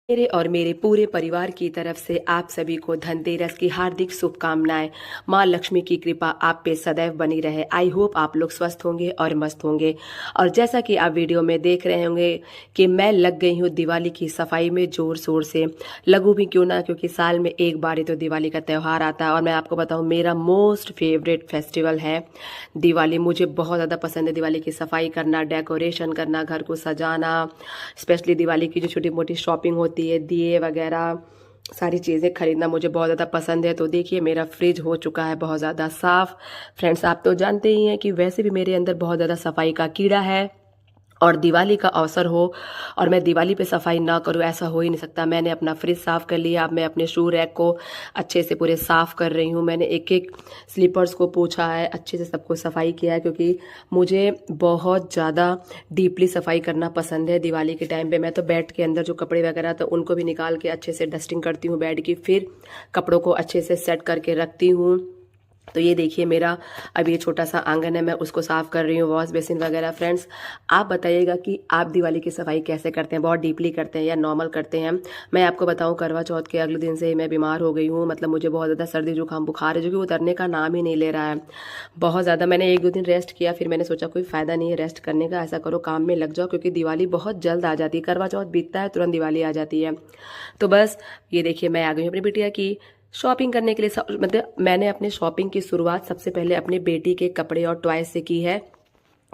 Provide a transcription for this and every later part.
मेरे और मेरे पूरे परिवार की तरफ से आप सभी को धनतेरस की हार्दिक शुभकामनाएं। माँ लक्ष्मी की कृपा आप पे सदैव बनी रहे। आई होप आप लोग स्वस्थ होंगे और मस्त होंगे। और जैसा कि आप वीडियो में देख रहे होंगे कि मैं लग गई हूँ दिवाली की सफाई में जोर शोर से। लगू भी क्यों ना, क्योंकि साल में एक बार ही तो दिवाली का त्यौहार आता है। और मैं आपको बताऊँ, मेरा मोस्ट फेवरेट फेस्टिवल है दिवाली। मुझे बहुत ज़्यादा पसंद है दिवाली की सफाई करना, डेकोरेशन करना, घर को सजाना। स्पेशली दिवाली की जो छोटी मोटी शॉपिंग होती है, दिए वगैरह सारी चीज़ें खरीदना मुझे बहुत ज़्यादा पसंद है। तो देखिए, मेरा फ्रिज हो चुका है बहुत ज़्यादा साफ़। फ्रेंड्स, आप तो जानते ही हैं कि वैसे भी मेरे अंदर बहुत ज़्यादा सफाई का कीड़ा है, और दिवाली का अवसर हो और मैं दिवाली पे सफाई ना करूं, ऐसा हो ही नहीं सकता। मैंने अपना फ्रिज साफ़ कर लिया। अब मैं अपने शू रैक को अच्छे से पूरे साफ़ कर रही हूं। मैंने एक एक स्लीपर्स को पोंछा है, अच्छे से सबको सफाई किया है, क्योंकि मुझे बहुत ज़्यादा डीपली सफाई करना पसंद है। दिवाली के टाइम पे मैं तो बेड के अंदर जो कपड़े वगैरह तो उनको भी निकाल के अच्छे से डस्टिंग करती हूँ बेड की, फिर कपड़ों को अच्छे से सेट करके रखती हूँ। तो ये देखिए, मेरा अब ये छोटा सा आंगन है, मैं उसको साफ़ कर रही हूँ, वॉश बेसिन वगैरह। फ्रेंड्स, आप बताइएगा कि आप दिवाली की सफाई कैसे करते हैं? बहुत डीपली करते हैं या नॉर्मल करते हैं? मैं आपको बताऊँ, करवा चौथ के अगले दिन से ही मैं बीमार हो गई हूँ। मतलब मुझे बहुत ज़्यादा सर्दी जुकाम बुखार है, जो कि उतरने का नाम ही नहीं ले रहा है। बहुत ज़्यादा मैंने एक दो दिन रेस्ट किया, फिर मैंने सोचा कोई फ़ायदा नहीं है रेस्ट करने का, ऐसा करो काम में लग जाओ, क्योंकि दिवाली बहुत जल्द आ जाती है। करवा चौथ बीतता है, तुरंत दिवाली आ जाती है। तो बस ये देखिए, मैं आ गई हूँ अपनी बिटिया की शॉपिंग करने के लिए। मतलब मैंने अपने शॉपिंग की शुरुआत सबसे पहले अपनी बेटी के कपड़े और टॉयज से की है,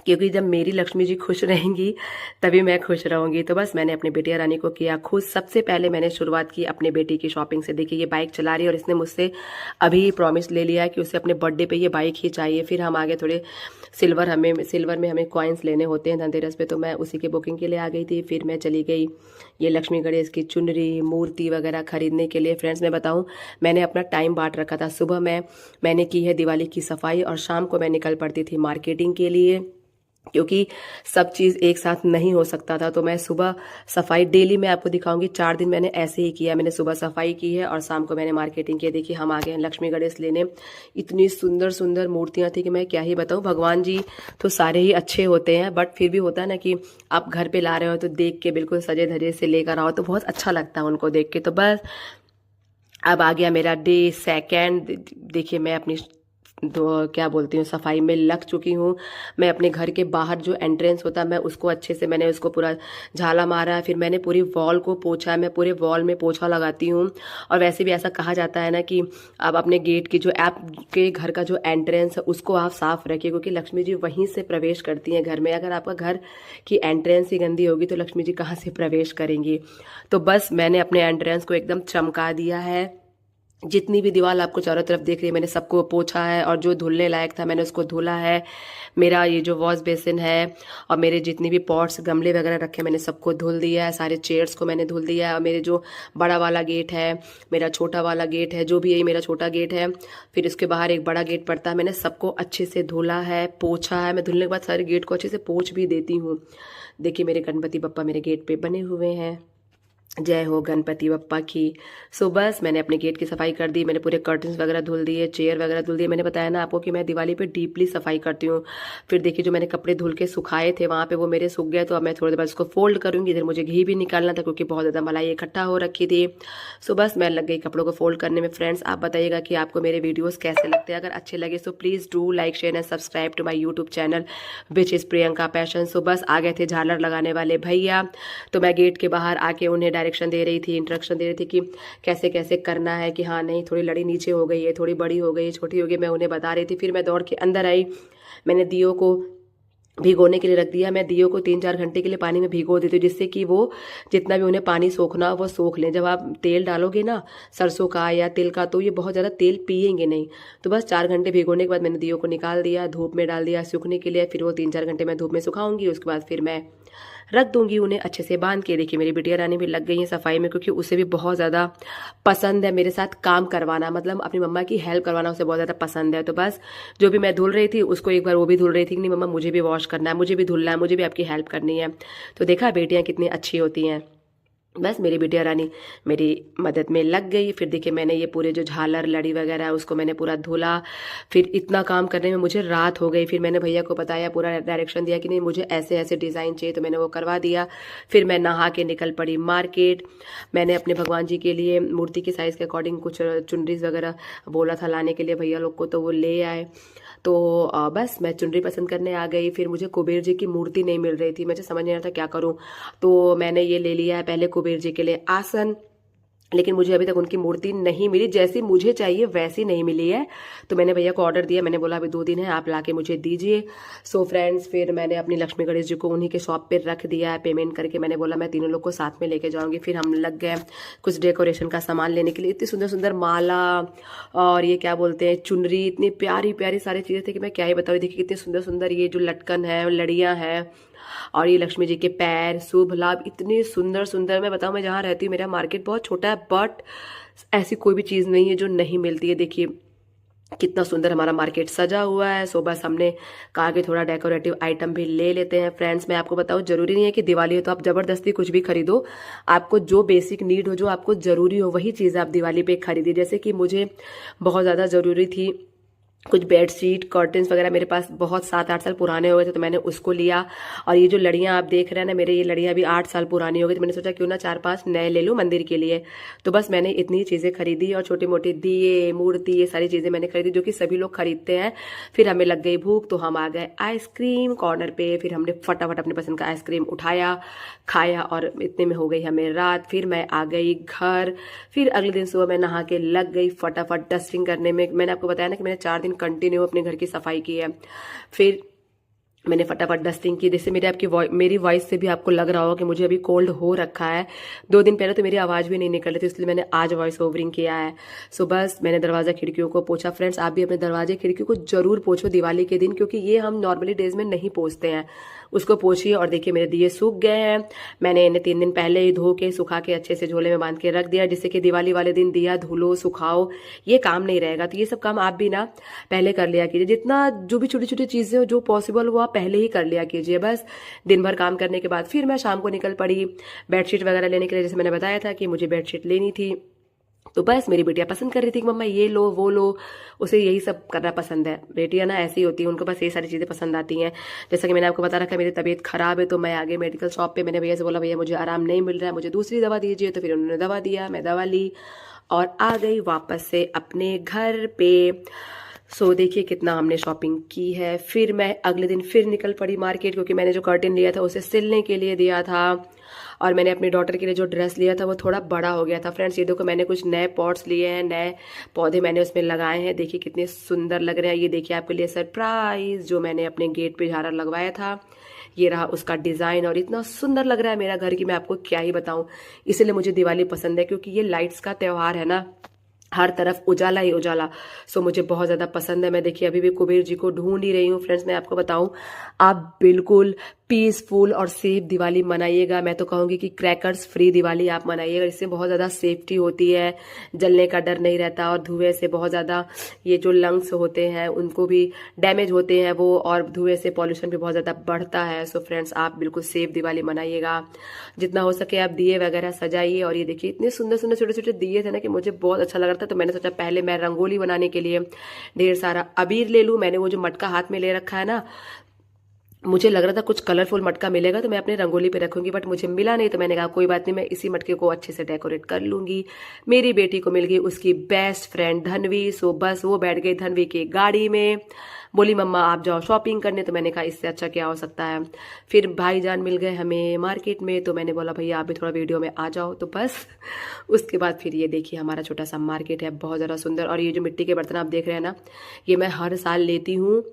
क्योंकि जब मेरी लक्ष्मी जी खुश रहेंगी तभी मैं खुश रहूंगी। तो बस मैंने अपनी बेटिया रानी को किया खुश। सबसे पहले मैंने शुरुआत की अपने बेटी की शॉपिंग से। देखिए, ये बाइक चला रही है और इसने मुझसे अभी प्रॉमिस ले लिया है कि उसे अपने बर्थडे पे ये बाइक ही चाहिए। फिर हम आगे थोड़े सिल्वर में हमें कॉइन्स लेने होते हैं धनतेरस पे, तो मैं उसी की बुकिंग के लिए आ गई थी। फिर मैं चली गई ये लक्ष्मी गणेश की चुनरी, मूर्ति वगैरह खरीदने के लिए। फ्रेंड्स, मैं बताऊं, मैंने अपना टाइम बांट रखा था। सुबह मैंने की है दिवाली की सफाई, और शाम को मैं निकल पड़ती थी मार्केटिंग के लिए, क्योंकि सब चीज़ एक साथ नहीं हो सकता था। तो मैं सुबह सफाई डेली मैं आपको दिखाऊंगी। 4 दिन मैंने ऐसे ही किया। मैंने सुबह सफाई की है और शाम को मैंने मार्केटिंग की है। देखिए, हम आ गए हैं लक्ष्मी गणेश लेने। इतनी सुंदर सुंदर मूर्तियां थी कि मैं क्या ही बताऊं। भगवान जी तो सारे ही अच्छे होते हैं, बट फिर भी होता है ना कि आप घर पे ला रहे हो तो देख के बिल्कुल सजे धजे से लेकर आओ तो बहुत अच्छा लगता है उनको देख के। तो बस अब आ गया मेरा डे सेकेंड। देखिए, मैं अपनी तो क्या बोलती हूँ, सफाई में लग चुकी हूँ। मैं अपने घर के बाहर जो एंट्रेंस होता है, मैं उसको अच्छे से मैंने उसको पूरा झाला मारा है। फिर मैंने पूरी वॉल को पोछा है। मैं पूरे वॉल में पोछा लगाती हूँ। और वैसे भी ऐसा कहा जाता है ना कि आप अपने गेट की जो आपके घर का जो एंट्रेंस है उसको आप साफ रखिए, क्योंकि लक्ष्मी जी वहीं से प्रवेश करती हैं घर में। अगर आपका घर की एंट्रेंस ही गंदी होगी तो लक्ष्मी जी कहाँ से प्रवेश करेंगी? तो बस मैंने अपने एंट्रेंस को एकदम चमका दिया है। जितनी भी दीवार आपको चारों तरफ देख रही है, मैंने सबको पोछा है, और जो धुलने लायक था मैंने उसको धुला है। मेरा ये जो वॉश बेसिन है और मेरे जितने भी पॉट्स गमले वगैरह रखे मैंने सबको धुल दिया है। सारे चेयर्स को मैंने धुल दिया है। और मेरे जो बड़ा वाला गेट है, मेरा छोटा वाला गेट है, जो भी यही मेरा छोटा गेट है, फिर उसके बाहर एक बड़ा गेट पड़ता है, मैंने सबको अच्छे से धुला है, पोछा है। मैं धुलने के बाद सारे गेट को अच्छे से पोछ भी देती हूँ। देखिए, मेरे गणपति बप्पा मेरे गेट पे बने हुए हैं। जय हो गणपति बप्पा की। सो बस मैंने अपने गेट की सफाई कर दी। मैंने पूरे कर्टन्स वगैरह धुल दिए, चेयर वगैरह धुल दिए। मैंने बताया ना आपको कि मैं दिवाली पे डीपली सफाई करती हूँ। फिर देखिए, जो मैंने कपड़े धुल के सुखाए थे वहाँ पे वो मेरे सूख गए, तो अब मैं थोड़ी देर बाद उसको फोल्ड करूंगी। इधर मुझे घी भी निकालना था, क्योंकि बहुत ज़्यादा मलाई इकट्ठा हो रखी थी। सो बस मैं लग गई कपड़ों को फोल्ड करने में। फ्रेंड्स, आप बताइएगा कि आपको मेरे वीडियोज़ कैसे लगते हैं। अगर अच्छे लगे so please do like share and subscribe to my YouTube channel which is Priyanka passion. So बस आ गए थे झालर लगाने वाले भैया, तो मैं गेट के बाहर आके उन्हें डायरेक्शन दे रही थी, इंस्ट्रक्शन दे रही थी कि कैसे कैसे करना है, कि हाँ नहीं थोड़ी लड़ी नीचे हो गई है, थोड़ी बड़ी हो गई है, छोटी हो गई, मैं उन्हें बता रही थी। फिर मैं दौड़ के अंदर आई। मैंने दियो को भिगोने के लिए रख दिया। मैं दियो को 3-4 घंटे के लिए पानी में भिगो देती हूँ, जिससे कि वो जितना भी उन्हें पानी सोखना हो वो सोख लें। जब आप तेल डालोगे ना सरसों का या तिल का, तो ये बहुत ज़्यादा तेल पिएंगे नहीं। तो बस 4 घंटे भिगोने के बाद मैंने दियो को निकाल दिया, धूप में डाल दिया सूखने के लिए। फिर वो 3-4 घंटे मैं धूप में सुखाऊंगी, उसके बाद फिर मैं रख दूंगी उन्हें अच्छे से बांध के। देखिए, मेरी बिटिया रानी भी लग गई है सफाई में, क्योंकि उसे भी बहुत ज़्यादा पसंद है मेरे साथ काम करवाना, मतलब अपनी मम्मा की हेल्प करवाना उसे बहुत ज़्यादा पसंद है। तो बस जो भी मैं धुल रही थी उसको एक बार वो भी धुल रही थी कि नहीं मम्मा मुझे भी वॉश करना है, मुझे भी धुलना है, मुझे भी आपकी हेल्प करनी है। तो देखा बेटियाँ कितनी अच्छी होती हैं। बस मेरी बिटिया रानी मेरी मदद में लग गई। फिर देखिए मैंने ये पूरे जो झालर लड़ी वगैरह है उसको मैंने पूरा धुला। फिर इतना काम करने में मुझे रात हो गई। फिर मैंने भैया को बताया, पूरा डायरेक्शन दिया कि नहीं मुझे ऐसे ऐसे डिज़ाइन चाहिए, तो मैंने वो करवा दिया। फिर मैं नहा के निकल पड़ी मार्केट। मैंने अपने भगवान जी के लिए मूर्ति के साइज़ के अकॉर्डिंग कुछ चुनरीज वगैरह बोला था लाने के लिए भैया लोग को, तो वो ले आए। तो बस मैं चुनरी पसंद करने आ गई। फिर मुझे कुबेर जी की मूर्ति नहीं मिल रही थी, मुझे समझ नहीं आ रहा था क्या करूं। तो मैंने ये ले लिया है पहले कुबेर जी के लिए आसन, लेकिन मुझे अभी तक उनकी मूर्ति नहीं मिली, जैसी मुझे चाहिए वैसी नहीं मिली है। तो मैंने भैया को ऑर्डर दिया, मैंने बोला अभी 2 दिन है, आप लाके मुझे दीजिए। सो फ्रेंड्स, फिर मैंने अपनी लक्ष्मी गणेश जी को उन्हीं के शॉप पे रख दिया है पेमेंट करके। मैंने बोला मैं तीनों लोग को साथ में लेके जाऊंगी। फिर हम लग गए कुछ डेकोरेशन का सामान लेने के लिए। इतनी सुंदर सुंदर माला और ये क्या बोलते हैं चुनरी, इतनी प्यारी प्यारी सारी चीज़ें थी कि मैं क्या ही बताऊँ। देखिए कितनी सुंदर सुंदर ये जो लटकन है, लड़ियाँ हैं, और ये लक्ष्मी जी के पैर, शुभ लाभ, इतनी सुंदर सुंदर। मैं बताऊं, मैं जहाँ रहती हूँ मेरा मार्केट बहुत छोटा है, बट ऐसी कोई भी चीज़ नहीं है जो नहीं मिलती है। देखिए कितना सुंदर हमारा मार्केट सजा हुआ है। सो बस हमने कहा कि थोड़ा डेकोरेटिव आइटम भी ले लेते हैं। फ्रेंड्स, मैं आपको बताऊं, जरूरी नहीं है कि दिवाली हो तो आप जबरदस्ती कुछ भी खरीदो। आपको जो बेसिक नीड हो, जो आपको जरूरी हो, वही चीज़ आप दिवाली पे खरीदिए। जैसे कि मुझे बहुत ज़्यादा ज़रूरी थी कुछ बेडशीट कर्टन्स वगैरह, मेरे पास बहुत 7-8 साल पुराने हो गए थे, तो मैंने उसको लिया। और ये जो लड़ियाँ आप देख रहे हैं ना, मेरे ये लड़ियाँ भी 8 साल पुरानी हो गई, तो मैंने सोचा क्यों ना 4-5 नए ले लूँ मंदिर के लिए। तो बस मैंने इतनी चीज़ें खरीदी, और छोटे मोटे दिए, मूर्ति, ये सारी चीज़ें मैंने खरीदी जो कि सभी लोग खरीदते हैं। फिर हमें लग गई भूख, तो हम आ गए आइसक्रीम कॉर्नर पे। फिर हमने फटाफट अपनी पसंद का आइसक्रीम उठाया, खाया, और इतने में हो गई हमें रात। फिर मैं आ गई घर। फिर अगले दिन सुबह मैं नहा के लग गई फटाफट डस्टिंग करने में। मैंने आपको बताया ना कि मैंने 4 दिन कंटिन्यू अपने घर की सफाई की है। फिर मैंने फटाफट डस्टिंग की। जैसे मेरी वॉइस से भी आपको लग रहा होगा कि मुझे अभी कोल्ड हो रखा है। 2 दिन पहले तो मेरी आवाज़ भी नहीं निकल रही थी, इसलिए मैंने आज वॉइस ओवरिंग किया है। सो बस मैंने दरवाज़ा खिड़कियों को पोछा। फ्रेंड्स, आप भी अपने दरवाजे खिड़कियों को जरूर पोछो दिवाली के दिन, क्योंकि ये हम नॉर्मली डेज में नहीं पोछते हैं। उसको पोछिए। और देखिए मेरे दिए सूख गए हैं। मैंने इन्हें 3 दिन पहले ही धो के सुखा के अच्छे से झोले में बांध के रख दिया, जिससे कि दिवाली वाले दिन दिया धुलो सुखाओ ये काम नहीं रहेगा। तो ये सब काम आप भी ना पहले कर लिया कीजिए। जितना जो भी छोटी छोटी चीज़ें हो जो पॉसिबल वो आप पहले ही कर लिया कीजिए। बस दिन भर काम करने के बाद फिर मैं शाम को निकल पड़ी बेडशीट वगैरह लेने के लिए। जैसे मैंने बताया था कि मुझे बेडशीट लेनी थी, तो बस मेरी बेटियां पसंद कर रही थी कि मम्मा ये लो वो लो, उसे यही सब करना पसंद है। बेटियां ना ऐसी होती हैं, उनको बस ये सारी चीज़ें पसंद आती हैं। जैसा कि मैंने आपको बता रखा है मेरी तबीयत खराब है, तो मैं आ गई मेडिकल शॉप पे। मैंने भैया से बोला भैया मुझे आराम नहीं मिल रहा है, मुझे दूसरी दवा दीजिए। तो फिर उन्होंने दवा दिया, मैं दवा ली और आ गई वापस से अपने घर पे। सो देखिए कितना हमने शॉपिंग की है। फिर मैं अगले दिन फिर निकल पड़ी मार्केट, क्योंकि मैंने जो कर्टेन लिया था उसे सिलने के लिए दिया था। और मैंने अपनी डॉटर के लिए जो ड्रेस लिया था वो थोड़ा बड़ा हो गया था। फ्रेंड्स, ये देखो मैंने कुछ नए पॉट्स लिए हैं, नए पौधे मैंने उसमें लगाए हैं। देखिए कितने सुंदर लग रहे हैं। ये देखिए आपके लिए सरप्राइज, जो मैंने अपने गेट पे झालर लगवाया था, ये रहा उसका डिज़ाइन। और इतना सुंदर लग रहा है मेरा घर की मैं आपको क्या ही बताऊं। इसलिए मुझे दिवाली पसंद है, क्योंकि ये लाइट्स का त्यौहार है ना, हर तरफ उजाला ही उजाला। सो मुझे बहुत ज़्यादा पसंद है। मैं देखिए अभी भी कुबेर जी को ढूंढ ही रही हूँ। फ्रेंड्स, मैं आपको बताऊं, आप बिल्कुल पीसफुल और सेफ दिवाली मनाइएगा। मैं तो कहूँगी कि क्रैकर्स फ्री दिवाली आप मनाइएगा। इससे बहुत ज़्यादा सेफ्टी होती है, जलने का डर नहीं रहता, और धुएं से बहुत ज़्यादा ये जो लंग्स होते हैं उनको भी डैमेज होते हैं वो, और धुएं से पॉल्यूशन भी बहुत ज़्यादा बढ़ता है। सो फ्रेंड्स, आप बिल्कुल सेफ दिवाली मनाइएगा। जितना हो सके आप दिए वगैरह सजाइए। और ये देखिए इतने सुंदर सुंदर छोटे छोटे दिए थे ना कि मुझे बहुत अच्छा लग रहा था। तो मैंने सोचा पहले मैं रंगोली बनाने के लिए ढेर सारा अबीर ले लूँ। मैंने वो जो मटका हाथ में ले रखा है ना, मुझे लग रहा था कुछ कलरफुल मटका मिलेगा तो मैं अपने रंगोली पे रखूंगी, बट मुझे मिला नहीं। तो मैंने कहा कोई बात नहीं, मैं इसी मटके को अच्छे से डेकोरेट कर लूंगी। मेरी बेटी को मिल गई उसकी बेस्ट फ्रेंड धनवी। सो बस वो बैठ गई धनवी की गाड़ी में, बोली मम्मा आप जाओ शॉपिंग करने। तो मैंने कहा इससे अच्छा क्या हो सकता है। फिर भाईजान मिल गए हमें मार्केट में, तो मैंने बोला भैया आप भी थोड़ा वीडियो में आ जाओ। तो बस उसके बाद फिर ये देखिए हमारा छोटा सा मार्केट है, बहुत ज़्यादा सुंदर। और ये जो मिट्टी के बर्तन आप देख रहे हैं ना, ये मैं हर साल लेती हूँ।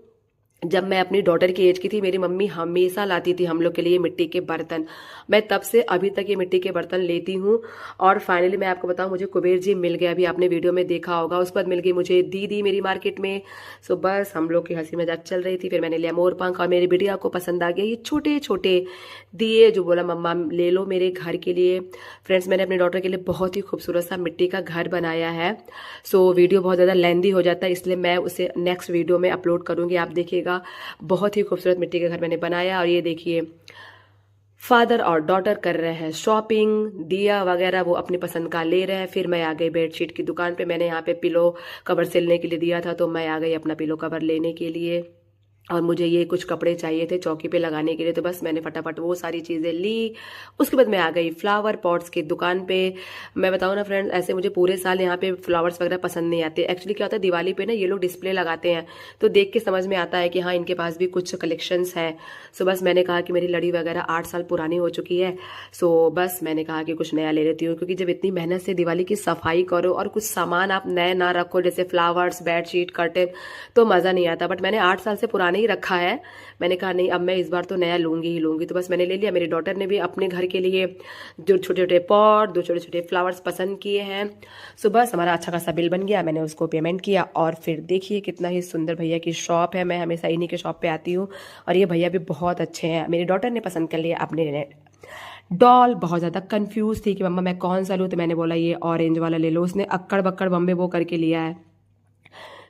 जब मैं अपनी डॉटर की एज की थी, मेरी मम्मी हमेशा लाती थी हम लोग के लिए मिट्टी के बर्तन। मैं तब से अभी तक ये मिट्टी के बर्तन लेती हूँ। और फाइनली मैं आपको बताऊँ, मुझे कुबेर जी मिल गए, अभी आपने वीडियो में देखा होगा। उसके बाद मिल गई मुझे दीदी मेरी मार्केट में। सो बस हम लोग की हंसी मजाक चल रही थी। फिर मैंने लिया मोर पंख, और मेरी बिटिया को पसंद आ गया ये छोटे छोटे दिए, जो बोला मम्मा ले लो मेरे घर के लिए। फ्रेंड्स, मैंने अपनी डॉटर के लिए बहुत ही खूबसूरत सा मिट्टी का घर बनाया है। सो वीडियो बहुत ज़्यादा लेंदी हो जाता है, इसलिए मैं उसे नेक्स्ट वीडियो में अपलोड करूँगी, आप देखिएगा। बहुत ही खूबसूरत मिट्टी का घर मैंने बनाया। और ये देखिए फादर और डॉटर कर रहे हैं शॉपिंग, दिया वगैरह वो अपनी पसंद का ले रहे हैं। फिर मैं आ गई बेडशीट की दुकान पे। मैंने यहाँ पे पिलो कवर सिलने के लिए दिया था, तो मैं आ गई अपना पिलो कवर लेने के लिए। और मुझे ये कुछ कपड़े चाहिए थे चौकी पे लगाने के लिए, तो बस मैंने फटाफट वो सारी चीज़ें ली। उसके बाद मैं आ गई फ्लावर पॉट्स की दुकान पे। मैं बताऊँ ना फ्रेंड्स, ऐसे मुझे पूरे साल यहाँ पे फ्लावर्स वगैरह पसंद नहीं आते। एक्चुअली क्या होता है, दिवाली पे ना ये लोग डिस्प्ले लगाते हैं, तो देख के समझ में आता है कि हाँ इनके पास भी कुछ कलेक्शंस है। सो बस मैंने कहा कि मेरी लड़ी वगैरह 8 साल पुरानी हो चुकी है, सो बस मैंने कहा कि कुछ नया ले लेती हूँ। क्योंकि जब इतनी मेहनत से दिवाली की सफाई करो और कुछ सामान आप नए ना रखो, जैसे फ्लावर्स, बेडशीट, कर्टेन, तो मज़ा नहीं आता। बट मैंने 8 साल से पुराना ही रखा है। मैंने कहा नहीं, अब मैं इस बार तो नया लूंगी ही लूंगी, तो बस मैंने ले लिया। मेरी डॉटर ने भी अपने घर के लिए जो छोटे छोटे पॉट, 2 छोटे छोटे फ्लावर्स पसंद किए हैं। सो बस हमारा अच्छा खासा बिल बन गया, मैंने उसको पेमेंट किया। और फिर देखिए कितना ही सुंदर भैया की शॉप है। मैं हमेशा इन्हीं के शॉप पे आती हूँ, और ये भैया भी बहुत अच्छे हैं। मेरी डॉटर ने पसंद कर लिया अपने डॉल। बहुत ज़्यादा कंफ्यूज थी कि मम्मा मैं कौन सा लूँ, तो मैंने बोला ये ऑरेंज वाला ले लो। उसने अक्कड़ बक्कड़ बम्बे वो करके लिया है।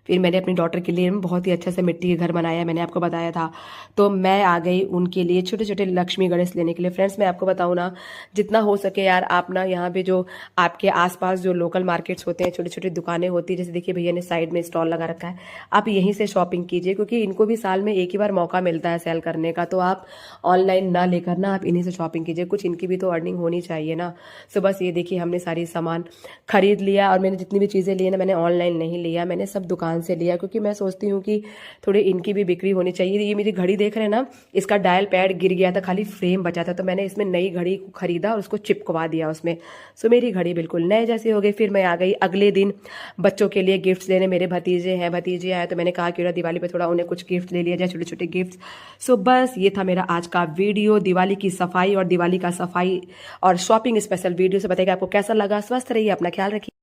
फिर मैंने अपनी डॉटर के लिए बहुत ही अच्छे से मिट्टी के घर बनाया है, मैंने आपको बताया था। तो मैं आ गई उनके लिए छोटे छोटे लक्ष्मी गणेश लेने के लिए। फ्रेंड्स मैं आपको बताऊँ ना, जितना हो सके यार आप ना यहाँ पे जो आपके आसपास जो लोकल मार्केट्स होते हैं, छोटी छोटी दुकानें होती है, जैसे देखिए भैया ने साइड में स्टॉल लगा रखा है, आप यहीं से शॉपिंग कीजिए। क्योंकि इनको भी साल में एक ही बार मौका मिलता है सेल करने का, तो आप ऑनलाइन ना लेकर ना आप इन्हीं से शॉपिंग कीजिए, कुछ इनकी भी तो अर्निंग होनी चाहिए ना। सो बस ये देखिए हमने सारी सामान खरीद लिया। और मैंने जितनी भी चीज़ें ली ना, मैंने ऑनलाइन नहीं लिया, मैंने सब दुकान से लिया। क्योंकि मैं सोचती हूँ कि थोड़ी इनकी भी बिक्री होनी चाहिए। ये मेरी घड़ी देख रहे हैं ना, इसका डायल पैड गिर गया था, खाली फ्रेम बचा था, तो मैंने इसमें नई घड़ी को खरीदा और उसको चिपकवा दिया उसमें। सो मेरी घड़ी बिल्कुल नए जैसी हो गई। फिर मैं आ गई अगले दिन बच्चों के लिए गिफ्ट्स देने। मेरे भतीजे हैं, भतीजे आए, तो मैंने कहा कि दिवाली पे थोड़ा उन्हें कुछ गिफ्ट ले लिया जाए, छोटे छोटे गिफ्ट्स। सो बस ये था मेरा आज का वीडियो, दिवाली की सफाई और दिवाली का सफाई और शॉपिंग स्पेशल वीडियो। से बताइएगा आपको कैसा लगा। स्वस्थ रहिए, अपना ख्याल रखिए।